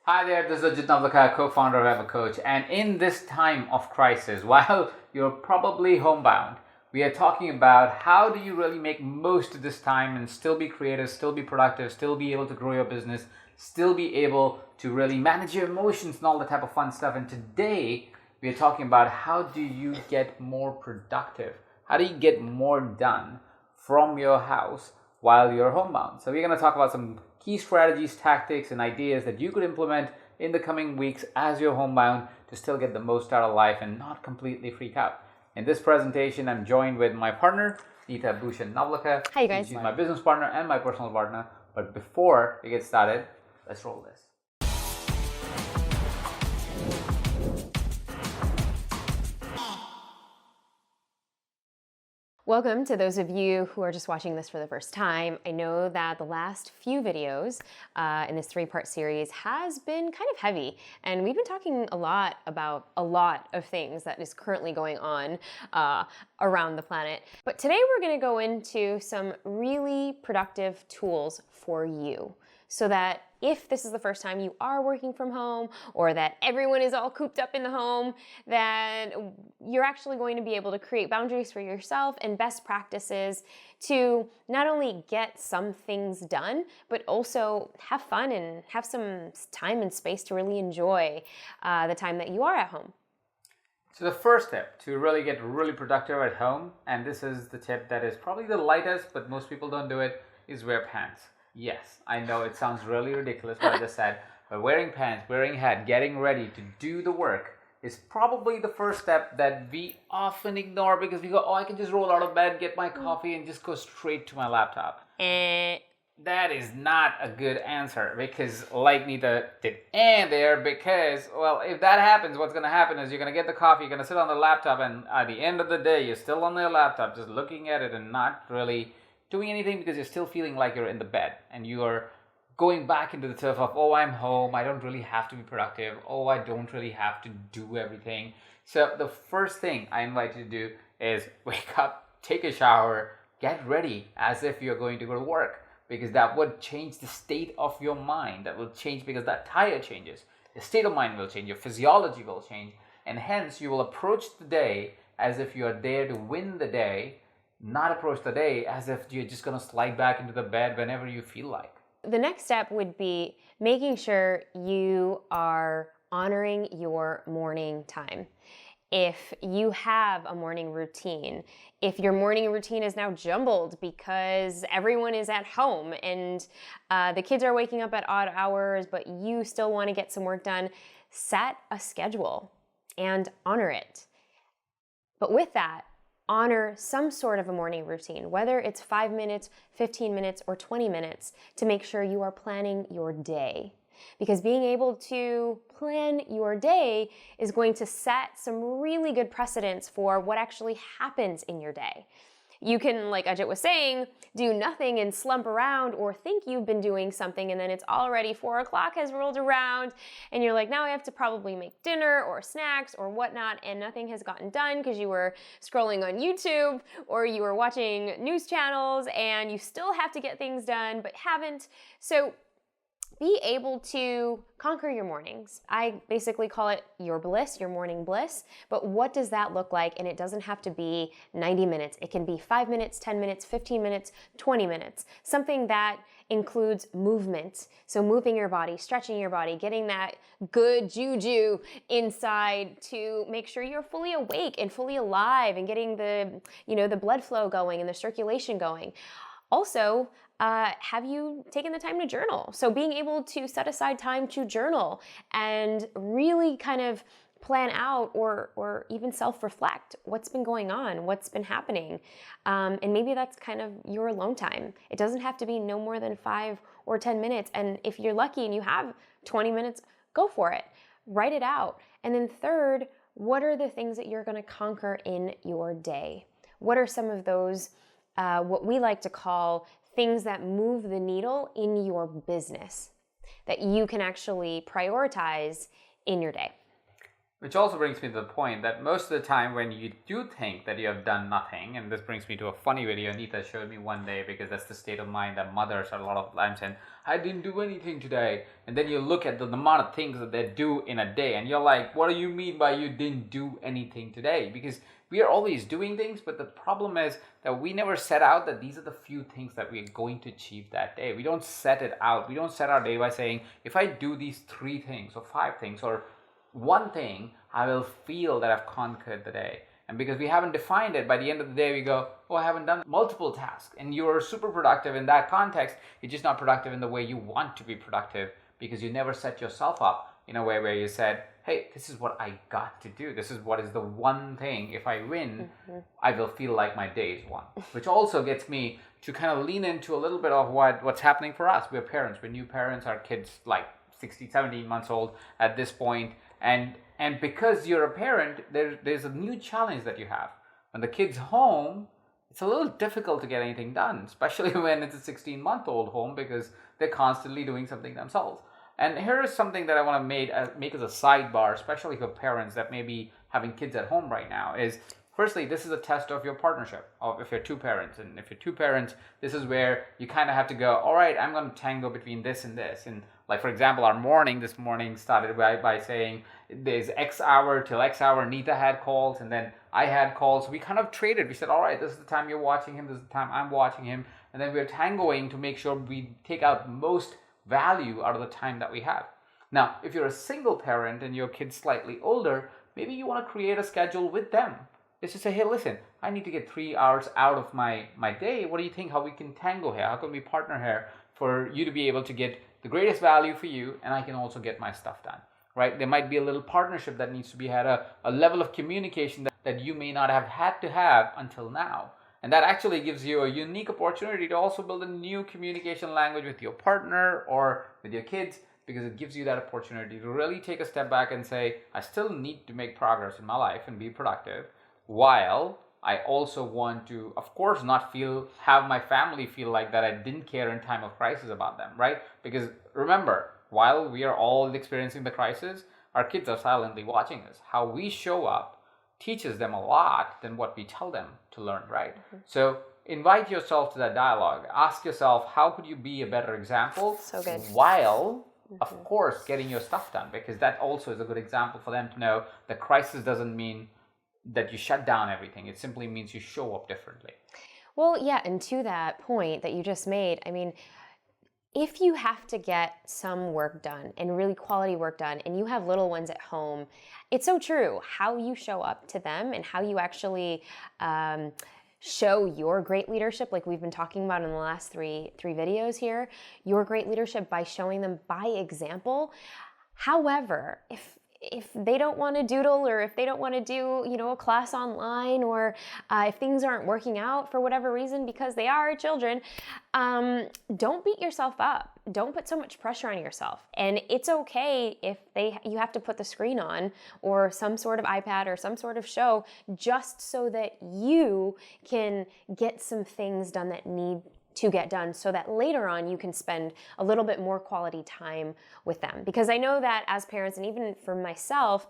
Hi there, this is Ajit Nawalkha, co-founder of Evercoach, and in this time of crisis, while you're probably homebound, we are talking about how do you really make most of this time and still be creative, still be productive, still be able to grow your business, still be able to really manage your emotions and all that type of fun stuff. And today, we are talking about how do you get more productive? How do you get more done from your house while you're homebound? So we're going to talk about some key strategies, tactics, and ideas that you could implement in the coming weeks as you're homebound to still get the most out of life and not completely freak out. In this presentation, I'm joined with my partner, Neeta Bhushan Nawalkha. Hi, you guys. She's my business partner and my personal partner. But before we get started, let's roll this. Welcome to those of you who are just watching this for the first time. I know that the last few videos in this three-part series has been kind of heavy, and we've been talking a lot about a lot of things that is currently going on around the planet. But today we're going to go into some really productive tools for you so that if this is the first time you are working from home or that everyone is all cooped up in the home, that you're actually going to be able to create boundaries for yourself and best practices to not only get some things done, but also have fun and have some time and space to really enjoy the time that you are at home. So the first tip to really get really productive at home, and this is the tip that is probably the lightest, but most people don't do it, is wear pants. Yes, I know it sounds really ridiculous what I just said, but wearing pants, wearing a hat, getting ready to do the work is probably the first step that we often ignore because we go, oh, I can just roll out of bed, get my coffee, and just go straight to my laptop. That is not a good answer because like Neeta did there because, well, if that happens, what's going to happen is you're going to get the coffee, you're going to sit on the laptop, and at the end of the day, you're still on your laptop just looking at it and not really doing anything because you're still feeling like you're in the bed and you are going back into the turf of, oh, I'm home, I don't really have to be productive, oh, I don't really have to do everything. So the first thing I invite you to do is wake up, take a shower, get ready as if you're going to go to work, because that would change the state of your mind. That will change because that tire changes. The state of mind will change, your physiology will change, and hence you will approach the day as if you are there to win the day, not approach the day as if you're just going to slide back into the bed whenever you feel like. The next step would be making sure you are honoring your morning time. If you have a morning routine, if your morning routine is now jumbled because everyone is at home and the kids are waking up at odd hours, but you still want to get some work done, set a schedule and honor it. But with that, honor some sort of a morning routine, whether it's 5 minutes, 15 minutes, or 20 minutes, to make sure you are planning your day. Because being able to plan your day is going to set some really good precedents for what actually happens in your day. You can, like Ajit was saying, do nothing and slump around or think you've been doing something and then it's already 4 o'clock has rolled around and you're like, now I have to probably make dinner or snacks or whatnot, and nothing has gotten done because you were scrolling on YouTube or you were watching news channels and you still have to get things done but haven't. So be able to conquer your mornings. I basically call it your bliss, your morning bliss. But what does that look like? And it doesn't have to be 90 minutes. It can be 5 minutes, 10 minutes, 15 minutes, 20 minutes. Something that includes movement. So moving your body, stretching your body, getting that good juju inside to make sure you're fully awake and fully alive and getting the blood flow going and the circulation going. Also, have you taken the time to journal? So being able to set aside time to journal and really kind of plan out or even self-reflect what's been going on, what's been happening. And maybe that's kind of your alone time. It doesn't have to be no more than 5 or 10 minutes. And if you're lucky and you have 20 minutes, go for it. Write it out. And then third, what are the things that you're going to conquer in your day? What are some of those, what we like to call things that move the needle in your business that you can actually prioritize in your day? Which also brings me to the point that most of the time when you do think that you have done nothing, and this brings me to a funny video Neeta showed me one day, because that's the state of mind that mothers are a lot of times saying, I didn't do anything today. And then you look at the amount of things that they do in a day and you're like, what do you mean by you didn't do anything today? Because we are always doing things, but the problem is that we never set out that these are the few things that we're going to achieve that day. We don't set it out. We don't set our day by saying, if I do these 3 things or 5 things or one thing, I will feel that I've conquered the day. And because we haven't defined it, by the end of the day we go, oh, I haven't done multiple tasks. And you're super productive in that context. You're just not productive in the way you want to be productive, because you never set yourself up in a way where you said, hey, this is what I got to do. This is what is the one thing. If I win, I will feel like my day is won. Which also gets me to kind of lean into a little bit of what's happening for us. We're parents. We're new parents. Our kids like 16, 17 months old at this point. And because you're a parent, there's a new challenge that you have. When the kid's home, it's a little difficult to get anything done, especially when it's a 16-month-old home, because they're constantly doing something themselves. And here is something that I want to make as a sidebar, especially for parents that may be having kids at home right now, is firstly, this is a test of your partnership, of if you're 2 parents. And if you're 2 parents, this is where you kind of have to go, all right, I'm going to tango between this and this. And like, for example, this morning started by saying there's X hour till X hour. Neeta had calls and then I had calls. We kind of traded. We said, all right, this is the time you're watching him. This is the time I'm watching him. And then we're tangoing to make sure we take out most value out of the time that we have. Now, if you're a single parent and your kid's slightly older, maybe you want to create a schedule with them. It's just say, hey, listen, I need to get 3 hours out of my day. What do you think? How we can tango here? How can we partner here for you to be able to get the greatest value for you, and I can also get my stuff done, right? There might be a little partnership that needs to be had, a level of communication that you may not have had to have until now. And that actually gives you a unique opportunity to also build a new communication language with your partner or with your kids, because it gives you that opportunity to really take a step back and say, I still need to make progress in my life and be productive, while I also want to, of course, not have my family feel like that I didn't care in time of crisis about them, right? Because remember, while we are all experiencing the crisis, our kids are silently watching us. How we show up teaches them a lot than what we tell them to learn, right? So invite yourself to that dialogue. Ask yourself, how could you be a better example? So good. While, of course, getting your stuff done, because that also is a good example for them to know that crisis doesn't mean that you shut down everything. It simply means you show up differently. Well, yeah, and to that point that you just made, I mean, if you have to get some work done and really quality work done, and you have little ones at home, it's so true. How you show up to them and how you actually show your great leadership, like we've been talking about in the last three videos here, your great leadership by showing them by example. However, if they don't want to doodle, or if they don't want to do, a class online, or if things aren't working out for whatever reason because they are children, don't beat yourself up. Don't put so much pressure on yourself. And it's okay if you have to put the screen on or some sort of iPad or some sort of show just so that you can get some things done that need to get done, so that later on you can spend a little bit more quality time with them. Because I know that as parents, and even for myself,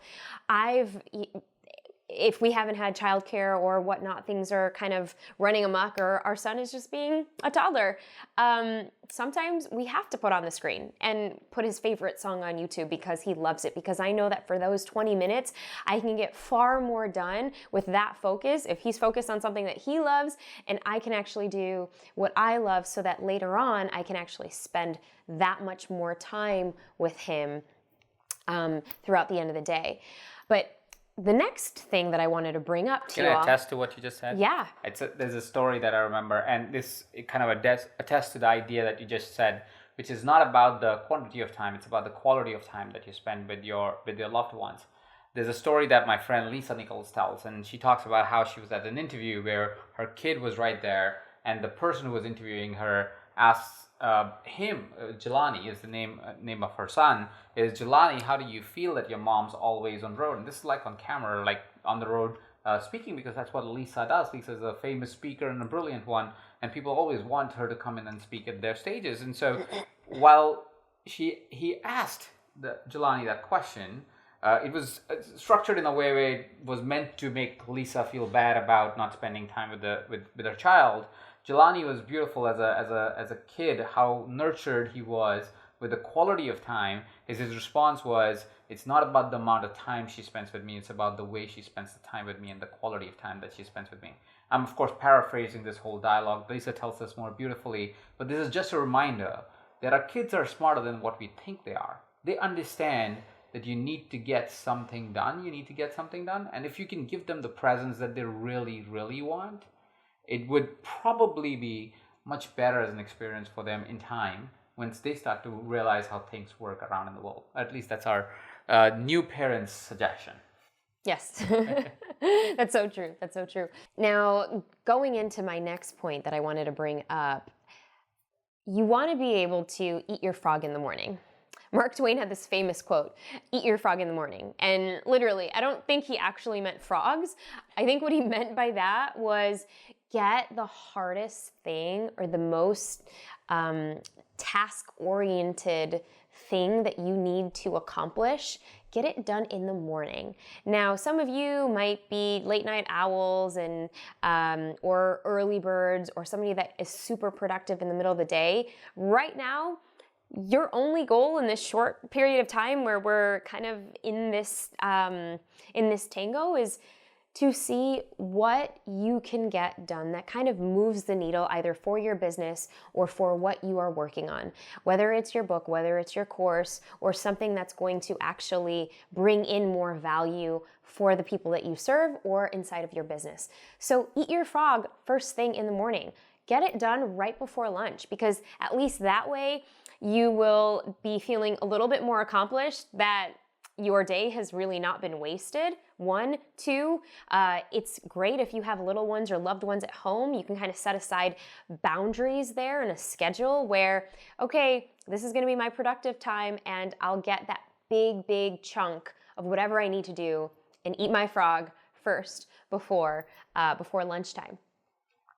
if we haven't had childcare or whatnot, things are kind of running amok, or our son is just being a toddler, sometimes we have to put on the screen and put his favorite song on YouTube because he loves it. Because I know that for those 20 minutes, I can get far more done with that focus if he's focused on something that he loves, and I can actually do what I love, so that later on I can actually spend that much more time with him throughout the end of the day. But the next thing that I wanted to bring up to you all... Can I attest to what you just said? Yeah. There's a story that I remember, and it kind of attests to the idea that you just said, which is not about the quantity of time, it's about the quality of time that you spend with your loved ones. There's a story that my friend Lisa Nichols tells, and she talks about how she was at an interview where her kid was right there, and the person who was interviewing her asks Jelani is the name of her son, is Jelani, how do you feel that your mom's always on road? And this is like on camera, like on the road speaking, because that's what Lisa does. Lisa is a famous speaker and a brilliant one, and people always want her to come in and speak at their stages. And so while he asked Jelani that question, it was structured in a way where it was meant to make Lisa feel bad about not spending time with her child. Jelani was beautiful as a kid, how nurtured he was with the quality of time. His response was, it's not about the amount of time she spends with me, it's about the way she spends the time with me and the quality of time that she spends with me. I'm, of course, paraphrasing this whole dialogue. Lisa tells us more beautifully, but this is just a reminder that our kids are smarter than what we think they are. They understand that you need to get something done. You need to get something done. And if you can give them the presents that they really, really want, it would probably be much better as an experience for them in time once they start to realize how things work around in the world. At least that's our new parents' suggestion. Yes, that's so true. That's so true. Now, going into my next point that I wanted to bring up, you want to be able to eat your frog in the morning. Mark Twain had this famous quote, eat your frog in the morning. And literally, I don't think he actually meant frogs. I think what he meant by that was get the hardest thing or the most task-oriented thing that you need to accomplish, get it done in the morning. Now, some of you might be late night owls and or early birds or somebody that is super productive in the middle of the day. Right now, your only goal in this short period of time where we're kind of in this tango is to see what you can get done that kind of moves the needle either for your business or for what you are working on. Whether it's your book, whether it's your course, or something that's going to actually bring in more value for the people that you serve or inside of your business. So eat your frog first thing in the morning. Get it done right before lunch, because at least that way you will be feeling a little bit more accomplished, that your day has really not been wasted. 1, 2, it's great if you have little ones or loved ones at home. You can kind of set aside boundaries there and a schedule where, okay, this is going to be my productive time and I'll get that big chunk of whatever I need to do and eat my frog first before lunchtime.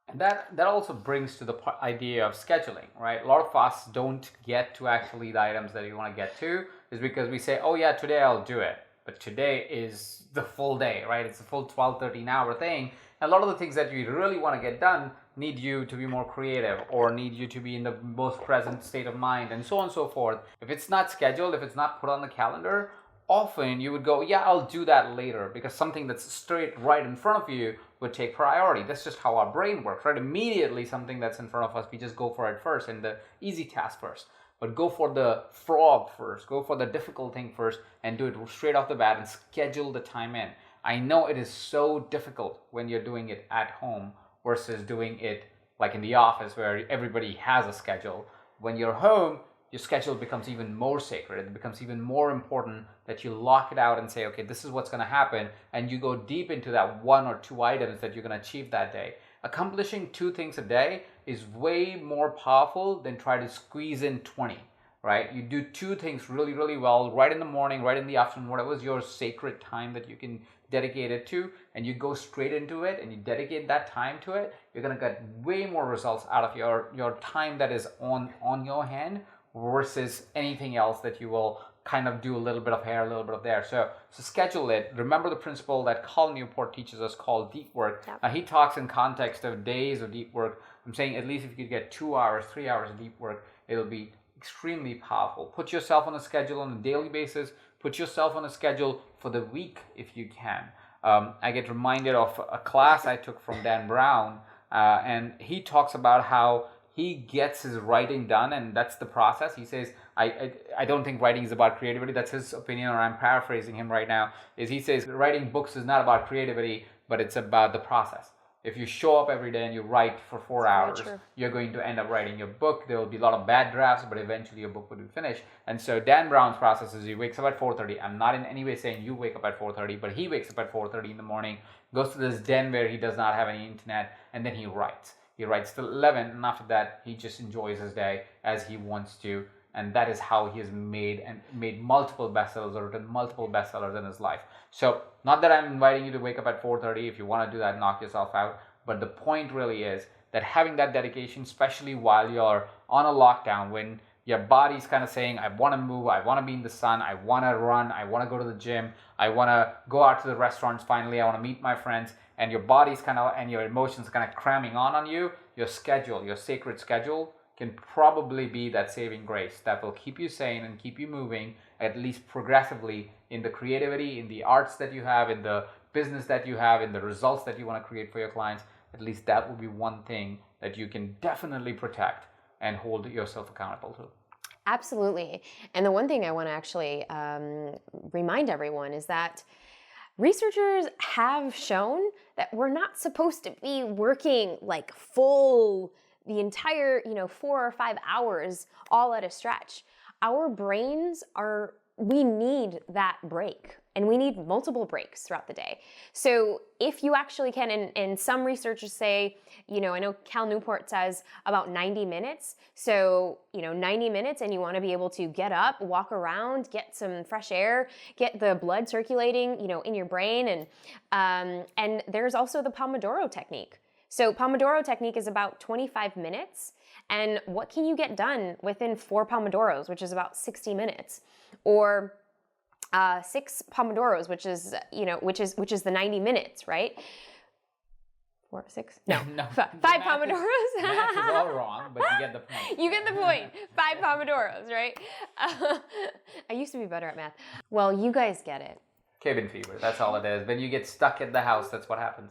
And that also brings to the idea of scheduling, right? A lot of us don't get to actually the items that we want to get to is because we say, oh yeah, today I'll do it. But today is the full day, right? It's a full 12, 13 hour thing. And a lot of the things that you really want to get done need you to be more creative or need you to be in the most present state of mind and so on and so forth. If it's not scheduled, if it's not put on the calendar, often you would go, yeah, I'll do that later, because something that's straight right in front of you would take priority. That's just how our brain works, right? Immediately something that's in front of us, we just go for it first and the easy task first. But go for the frog first, go for the difficult thing first and do it straight off the bat and schedule the time in. I know it is so difficult when you're doing it at home versus doing it like in the office where everybody has a schedule. When you're home, your schedule becomes even more sacred. It becomes even more important that you lock it out and say, okay, this is what's going to happen. And you go deep into that 1 or 2 items that you're going to achieve that day. Accomplishing 2 things a day is way more powerful than try to squeeze in 20, right? You do 2 things really, really well, right in the morning, right in the afternoon, whatever is your sacred time that you can dedicate it to, and you go straight into it and you dedicate that time to it, you're going to get way more results out of your time that is on your hand versus anything else that you will kind of do a little bit of here, a little bit of there. So schedule it. Remember the principle that Cal Newport teaches us called deep work. Yep. He talks in context of days of deep work. I'm saying at least if you could get 2 hours, 3 hours of deep work, it'll be extremely powerful. Put yourself on a schedule on a daily basis. Put yourself on a schedule for the week if you can. I get reminded of a class I took from Dan Brown, and he talks about how he gets his writing done, and that's the process. He says, I don't think writing is about creativity. That's his opinion, or I'm paraphrasing him right now. Is he says writing books is not about creativity, but it's about the process. If you show up every day and you write for 4 hours, you're going to end up writing your book. There will be a lot of bad drafts, but eventually your book will be finished. And so Dan Brown's process is he wakes up at 4:30. I'm not in any way saying you wake up at 4:30, but he wakes up at 4:30 in the morning, goes to this den where he does not have any internet, and then he writes. He writes till 11, and after that, he just enjoys his day as he wants to. And that is how he has made multiple bestsellers or written multiple bestsellers in his life. So not that I'm inviting you to wake up at 4:30. If you want to do that, knock yourself out. But the point really is that having that dedication, especially while you're on a lockdown, when Your body's kind of saying, I want to move, I want to be in the sun, I want to run, I want to go to the gym, I want to go out to the restaurants finally, I want to meet my friends, and your body's kind of, and your emotions kind of cramming on you, your schedule, your sacred schedule can probably be that saving grace that will keep you sane and keep you moving, at least progressively, in the creativity, in the arts that you have, in the business that you have, in the results that you want to create for your clients. At least that will be one thing that you can definitely protect and hold yourself accountable to. Absolutely. And the one thing I want to actually remind everyone is that researchers have shown that we're not supposed to be working like full, the entire, 4 or 5 hours all at a stretch. Our brains we need that break, and we need multiple breaks throughout the day. So if you actually can, and some researchers say, I know Cal Newport says about 90 minutes. So, 90 minutes, and you want to be able to get up, walk around, get some fresh air, get the blood circulating, in your brain. And there's also the Pomodoro technique. So Pomodoro technique is about 25 minutes. And what can you get done within 4 Pomodoros, which is about 60 minutes? Or 6 Pomodoros, which is the 90 minutes, right? 4, 6? No, no 5 Pomodoros. Math is all wrong, but you get the point. You get the point. 5 Pomodoros, right? I used to be better at math. Well, you guys get it. Cabin fever, that's all it is. When you get stuck at the house, that's what happens.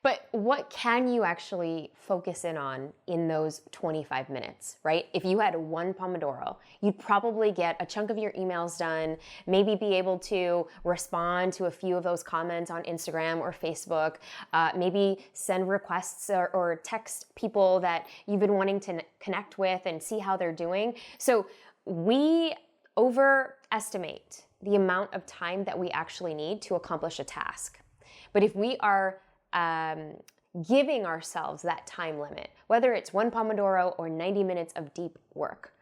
But what can you actually focus in on in those 25 minutes, right? If you had 1 Pomodoro, you'd probably get a chunk of your emails done, maybe be able to respond to a few of those comments on Instagram or Facebook, maybe send requests or text people that you've been wanting to connect with and see how they're doing. So we overestimate the amount of time that we actually need to accomplish a task. But if we are giving ourselves that time limit, whether it's 1 Pomodoro or 90 minutes of deep work,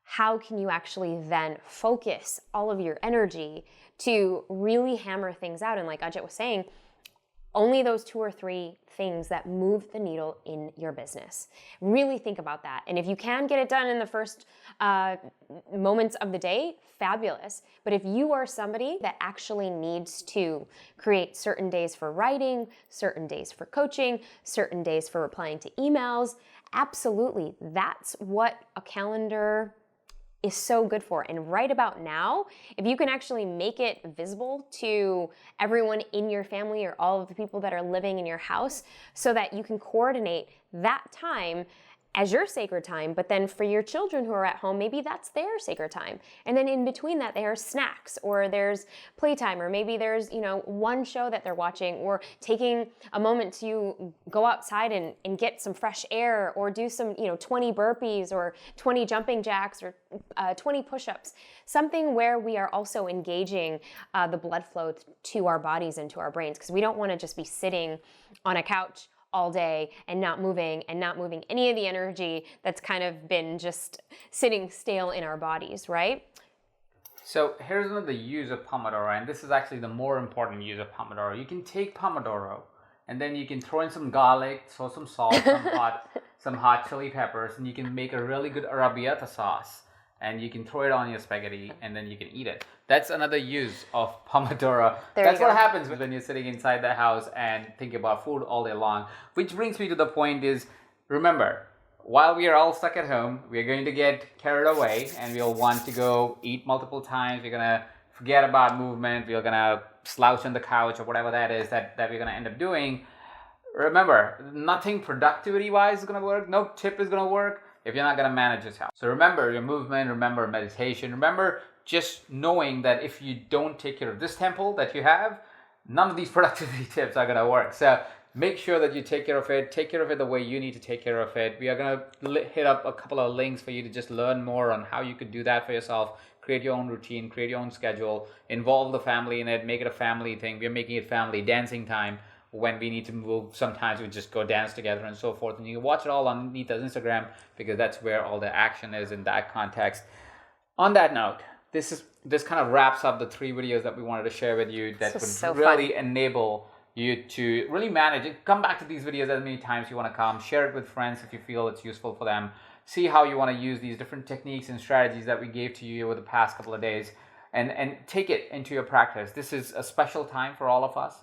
how can you actually then focus all of your energy to really hammer things out? And like Ajit was saying, only those 2 or 3 things that move the needle in your business. Really think about that. And if you can get it done in the first moments of the day, fabulous. But if you are somebody that actually needs to create certain days for writing, certain days for coaching, certain days for replying to emails, absolutely, that's what a calendar is so good for. And right about now, if you can actually make it visible to everyone in your family or all of the people that are living in your house so that you can coordinate that time as your sacred time, but then for your children who are at home, maybe that's their sacred time. And then in between that, there's snacks, or there's playtime, or maybe there's, one show that they're watching, or taking a moment to go outside and get some fresh air, or do some, 20 burpees, or 20 jumping jacks, or 20 push-ups. Something where we are also engaging the blood flow to our bodies and to our brains, because we don't want to just be sitting on a couch all day and not moving any of the energy that's kind of been just sitting stale in our bodies, right? So here's another use of Pomodoro, and this is actually the more important use of Pomodoro. You can take Pomodoro and then you can throw in some garlic, throw some salt, some hot chili peppers, and you can make a really good arrabbiata sauce. And you can throw it on your spaghetti and then you can eat it. That's another use of Pomodoro. That's what happens when you're sitting inside the house and thinking about food all day long. Which brings me to the point is, remember, while we are all stuck at home, we're going to get carried away and we'll want to go eat multiple times. We're going to forget about movement. We're going to slouch on the couch or whatever that is that we're going to end up doing. Remember, nothing productivity-wise is going to work. No tip is going to work if you're not going to manage yourself. So remember your movement, remember meditation, remember just knowing that if you don't take care of this temple that you have, none of these productivity tips are going to work. So make sure that you take care of it the way you need to take care of it. We are going to hit up a couple of links for you to just learn more on how you could do that for yourself. Create your own routine, create your own schedule, involve the family in it, make it a family thing. We're making it family dancing time. When we need to move, sometimes we just go dance together and so forth. And you can watch it all on Neeta's Instagram because that's where all the action is in that context. On that note, this kind of wraps up the 3 videos that we wanted to share with you that would really enable you to really manage it. Come back to these videos as many times you want to come. Share it with friends if you feel it's useful for them. see how you want to use these different techniques and strategies that we gave to you over the past couple of days, and take it into your practice. This is a special time for all of us.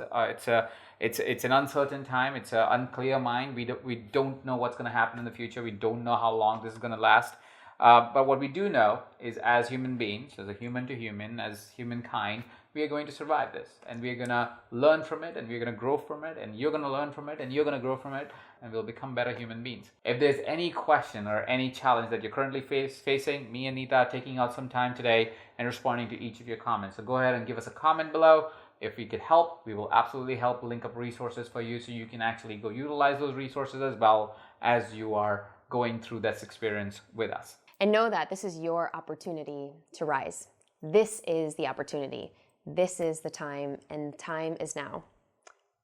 It's an uncertain time. It's an unclear mind. We don't know what's going to happen in the future. We don't know how long this is going to last. But what we do know is, as human beings, as a human to human, as humankind, we are going to survive this, and we are going to learn from it, and we're going to grow from it, and you're going to learn from it, and you're going to grow from it, and we'll become better human beings. If there's any question or any challenge that you're currently facing, me and Neeta are taking out some time today and responding to each of your comments. So go ahead and give us a comment below. If we could help, we will absolutely help link up resources for you so you can actually go utilize those resources as well as you are going through this experience with us. And know that this is your opportunity to rise. This is the opportunity. This is the time, and time is now.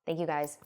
Thank you, guys.